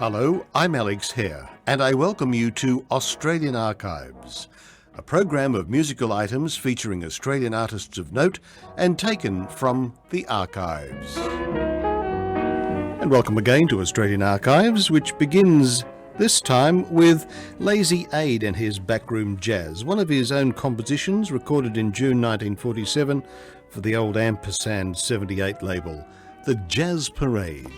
Hello, I'm Alex Hare, and I welcome you to Australian Archives, a program of musical items featuring Australian artists of note and taken from the archives. And welcome again to Australian Archives, which begins this time with Lazy Aid and his Backroom Jazz, one of his own compositions recorded in June 1947 for the old Ampersand 78 label, The Jazz Parade.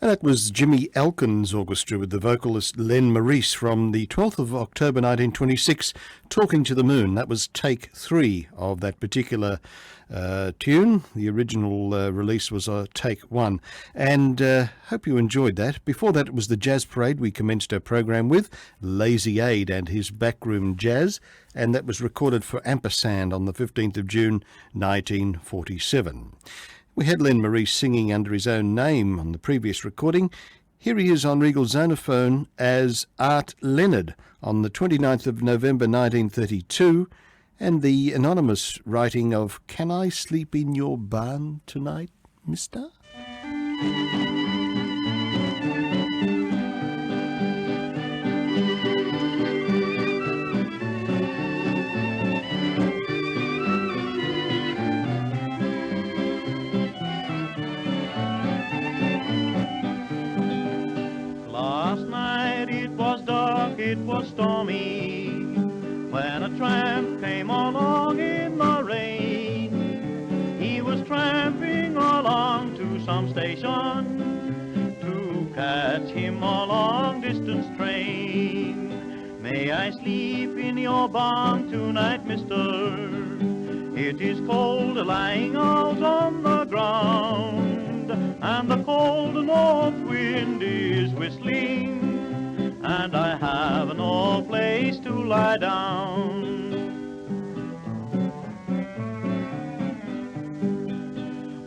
And that was Jimmy Elkin's orchestra with the vocalist Len Maurice from the 12th of October 1926, Talking to the Moon. That was take 3 of that particular tune. The original release was take 1. And hope you enjoyed that. Before that, it was the Jazz Parade we commenced our program with, Lazy Aid and his Backroom Jazz, and that was recorded for Ampersand on the 15th of June 1947. We had Len Maurice singing under his own name on the previous recording. Here he is on Regal Zonophone as Art Leonard on the 29th of November 1932, and the anonymous writing of Can I Sleep in Your Barn Tonight, Mister? It was stormy when a tramp came along in the rain. He was tramping along to some station to catch him a long-distance train. May I sleep in your barn tonight, mister? It is cold lying out on the ground, and the cold north wind is whistling, and I have no place to lie down.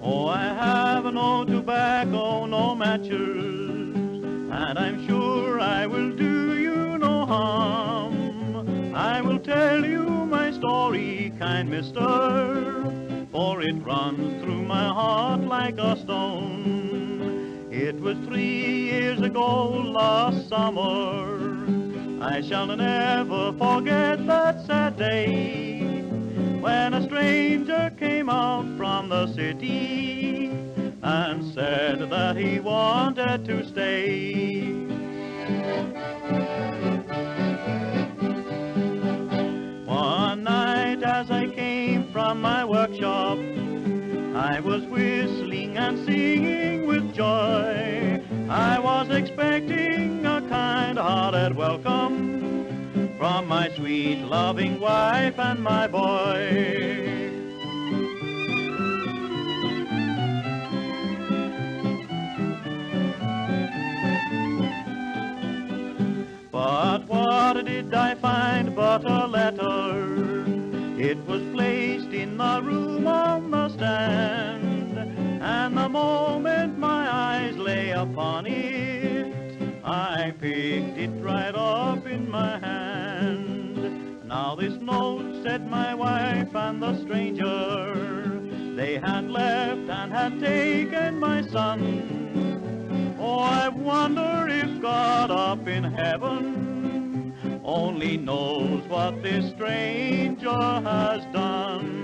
Oh, I have no tobacco, no matches, and I'm sure I will do you no harm. I will tell you my story, kind mister, for it runs through my heart like a stone. It was 3 years ago last summer. I shall never forget that sad day when a stranger came out from the city and said that he wanted to stay. One night as I came from my workshop, I was whistling and singing with joy. I was expecting a kind-hearted welcome from my sweet, loving wife and my boy. But what did I find but a letter? It was placed in the room on the stand, and the moment my eyes lay upon it, I picked it right up in my hand. Now this note, said my wife and the stranger, they had left and had taken my son. Oh, I wonder if God up in heaven only knows what this stranger has done.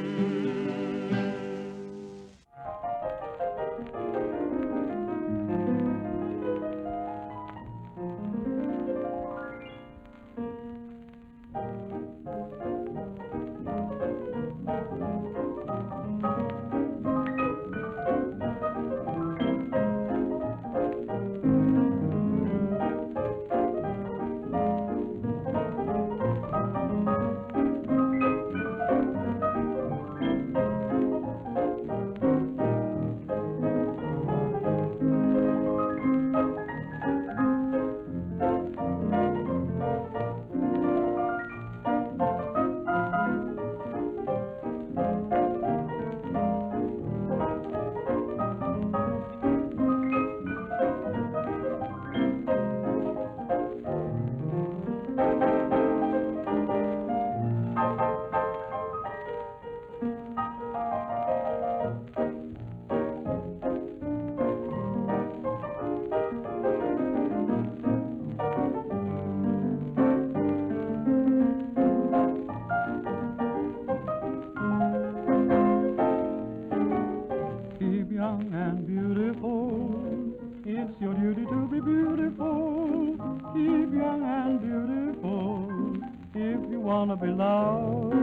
want to be loved,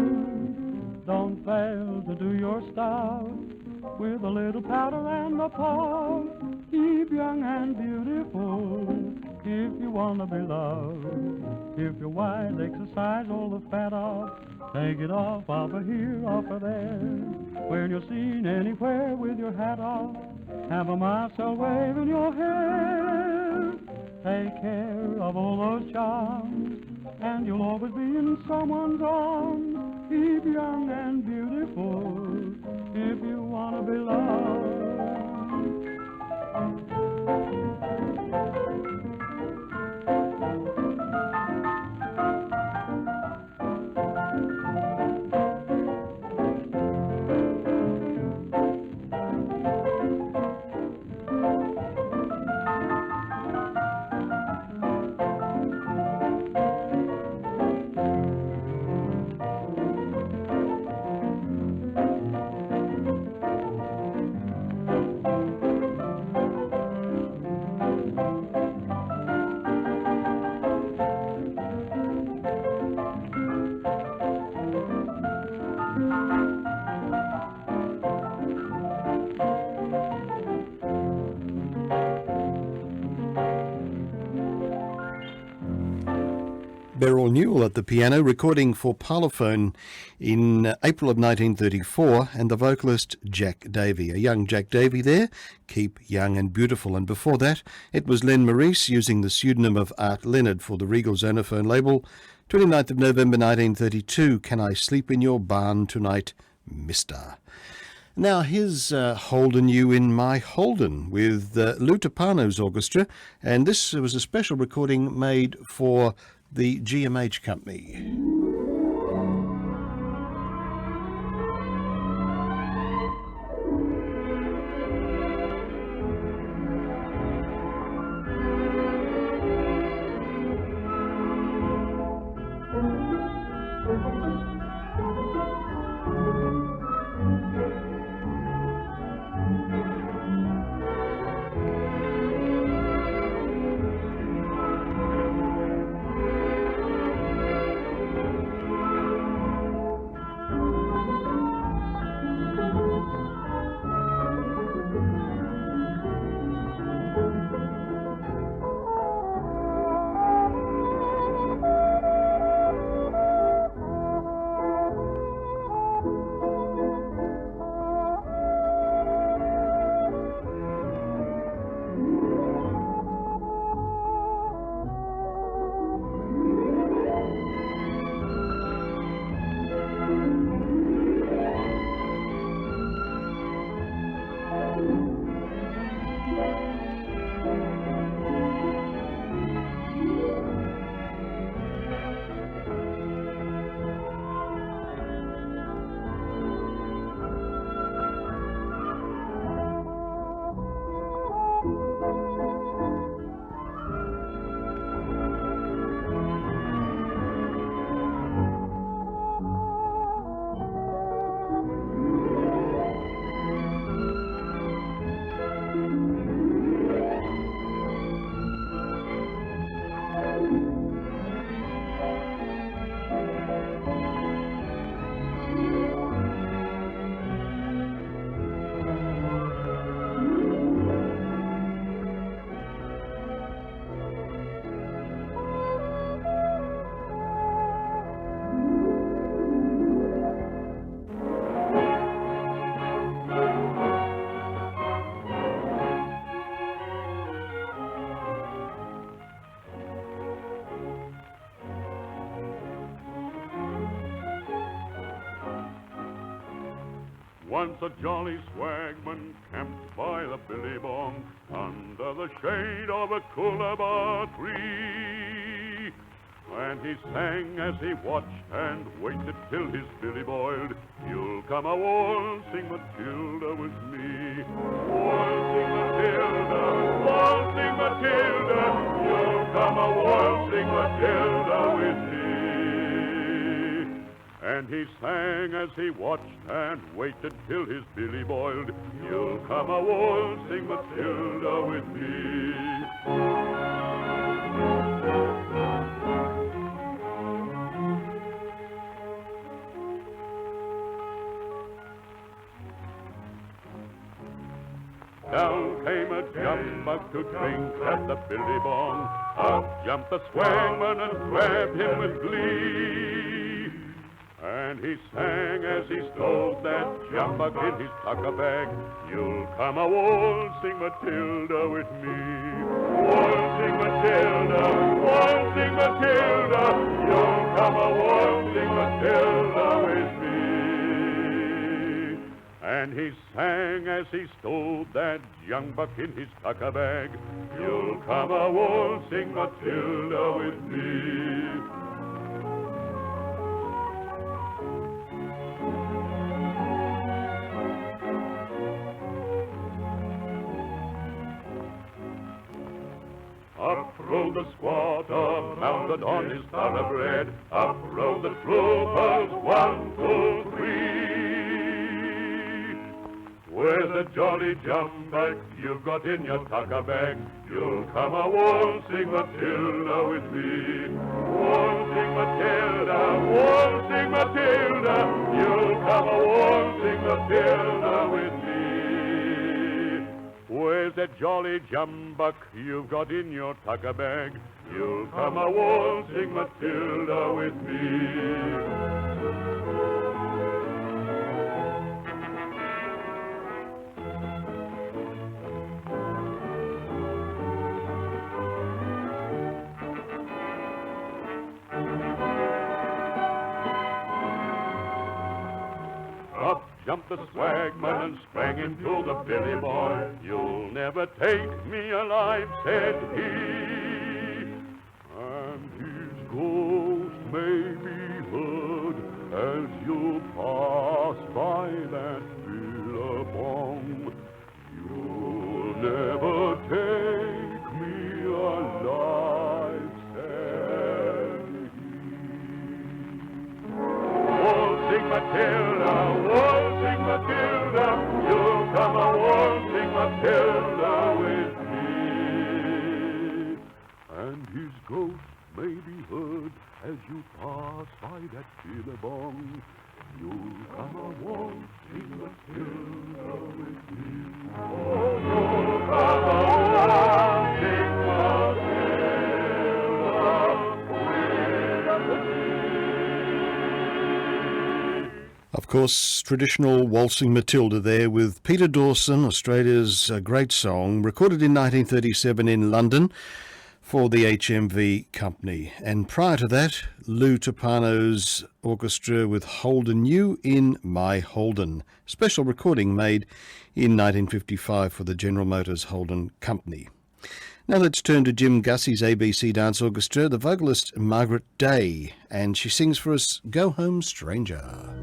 don't fail to do your stuff with a little powder and a puff. Keep young and beautiful if you want to be loved. If you're wise, exercise all the fat off. Take it off of here, off of there. When you're seen anywhere with your hat off, have a Marcel wave in your hair. Take care of all those charms, and you'll always be in someone's arms. Keep young and beautiful if you want to be loved. Beryl Newell at the piano, recording for Parlophone in April of 1934, and the vocalist Jack Davey. A young Jack Davey there, Keep Young and Beautiful. And before that, it was Len Maurice using the pseudonym of Art Leonard for the Regal Zonophone label. 29th of November 1932, Can I Sleep in Your Barn Tonight, Mister? Now here's Holden You in My Holden with Lou Topano's orchestra, and this was a special recording made for the GMH company. Once a jolly swagman camped by the billabong under the shade of a coolabah tree. And he sang as he watched and waited till his billy boiled. You'll come a waltzing Matilda with me. Waltzing Matilda, waltzing Matilda. You'll come a waltzing Matilda with me. And he sang as he watched and waited till his billy boiled. You'll come a waltzing Matilda with me. a jumbuck to drink at the billy bong. Up jumped the swagman and grabbed him with glee. And he sang as he stowed that jumbuck in his tucker bag. You'll come a waltzing Matilda with me. Waltzing Matilda, waltzing Matilda. You'll come a waltzing Matilda with me. And he sang as he stowed that jumbuck in his tucker bag. You'll come a waltzing Matilda with me. Up rode the squatter, mounted on his thoroughbred. Up rode the troopers, 1, 2, 3. With a jolly jumbuck you've got in your tucker bag, you'll come a waltzing Matilda with me. Waltzing Matilda, waltzing Matilda, you'll come a waltzing Matilda with me. Where's that jolly jumbuck you've got in your tucker bag? You'll come a waltzing Matilda with me. Up jumped the swagman and sprang into the billy boy. You'll never take me alive, said he. And his ghost may be heard as you pass by that billabong. You'll never take me alive, said he. Waltzing Matilda, waltzing Matilda, you'll come a waltzing Matilda with me. And his ghost may be heard as you pass by that billabong. You'll come a waltzing Matilda with me. Oh, you'll come a waltzing Matilda with me. Of course, traditional Waltzing Matilda there with Peter Dawson, Australia's great song, recorded in 1937 in London for the HMV Company. And prior to that, Lou Topano's orchestra with Holden You in My Holden, special recording made in 1955 for the General Motors Holden Company. Now let's turn to Jim Gussie's ABC Dance Orchestra, the vocalist Margaret Day, and she sings for us Go Home Stranger.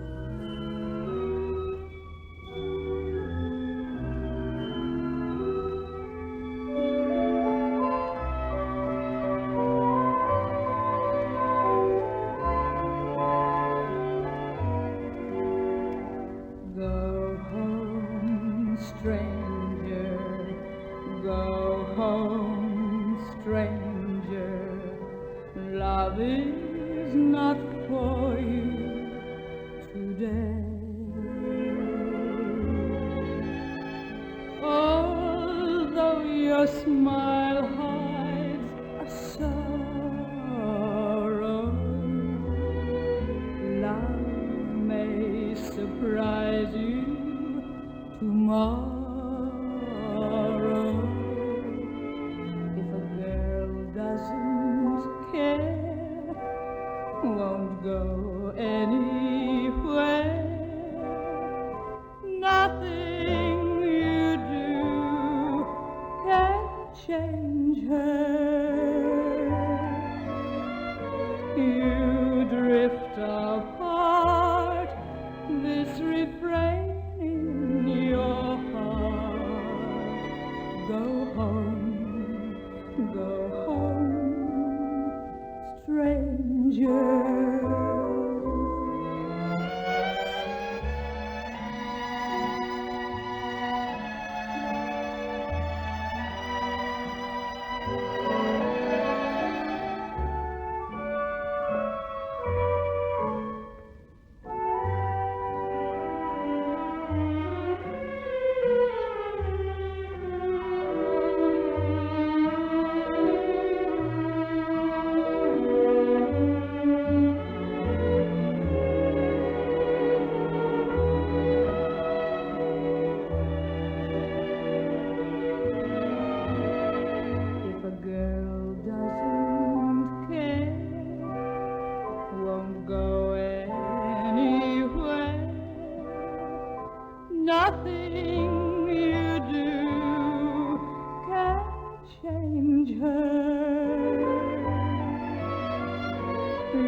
we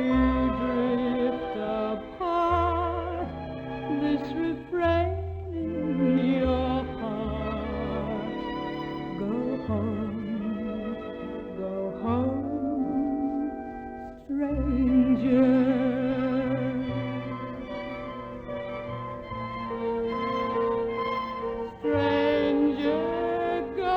drift apart, this refrain in your heart. Go home, stranger. Stranger, go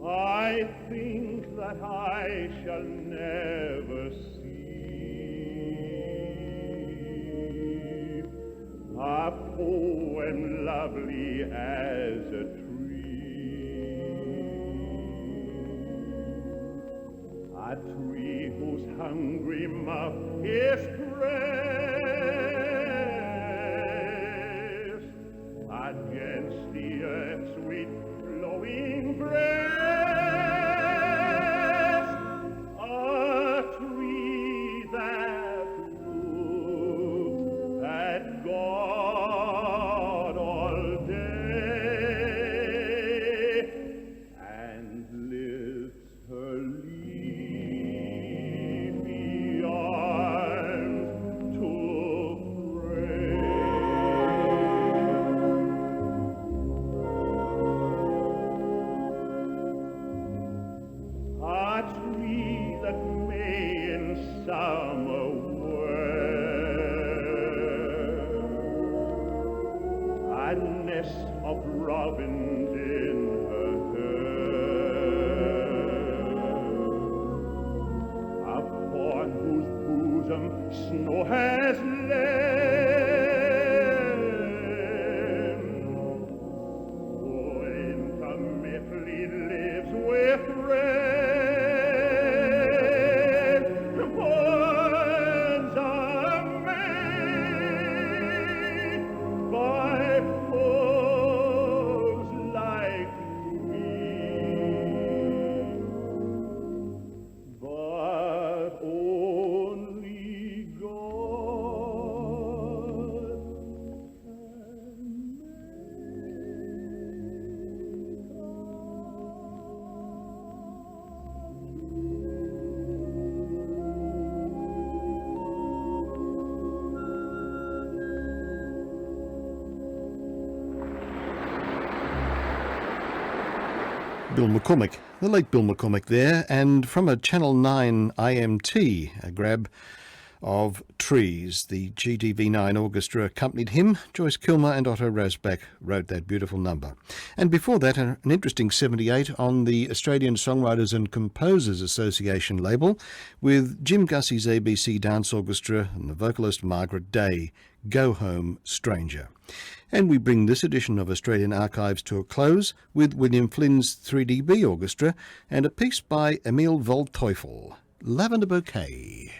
I think that I shall never see a poem lovely as a tree whose hungry mouth is pressed against the earth's sweet flowing breast. A tree that looks at God all day and lifts her leafy arms to pray. A tree that may in summer wear a nest of robins in her hair, upon whose bosom snow has lain, who intimately lives with rain. Once a maid by foes like me, but only God can Bill McCormick, the late Bill McCormick there, and from a Channel 9 IMT, a grab of Trees. The GTV9 Orchestra accompanied him. Joyce Kilmer and Otto Rasbach wrote that beautiful number. And before that, an interesting 78 on the Australian Songwriters and Composers Association label with Jim Gussie's ABC Dance Orchestra and the vocalist Margaret Day, Go Home, Stranger. And we bring this edition of Australian Archives to a close with William Flynn's 3DB Orchestra and a piece by Emil Waldteufel, Lavender Bouquet.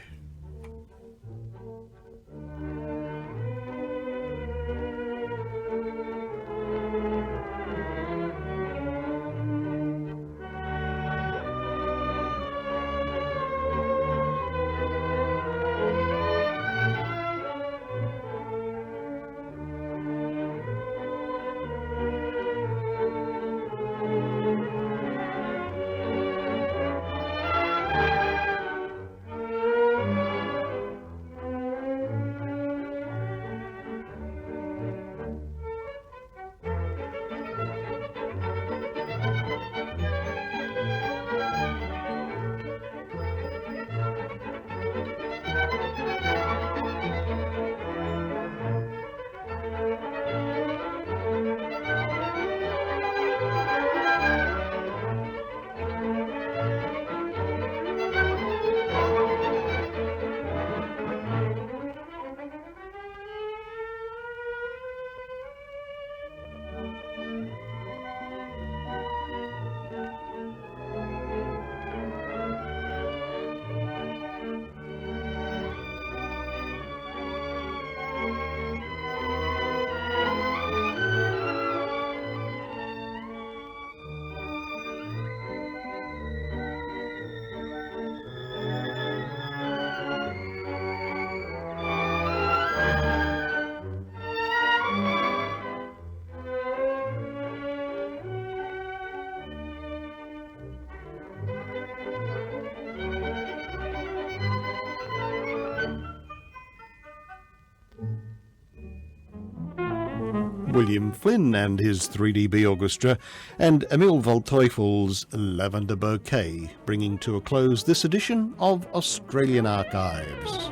William Flynn and his 3DB Orchestra, and Emil Waldteufel's Lavender Bouquet, bringing to a close this edition of Australian Archives.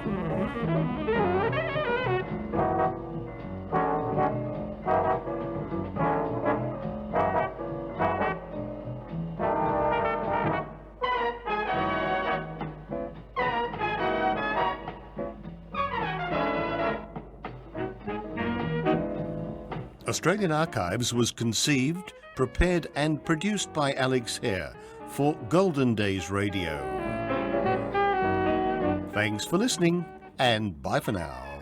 Australian Archives was conceived, prepared and produced by Alex Hare for Golden Days Radio. Thanks for listening and bye for now.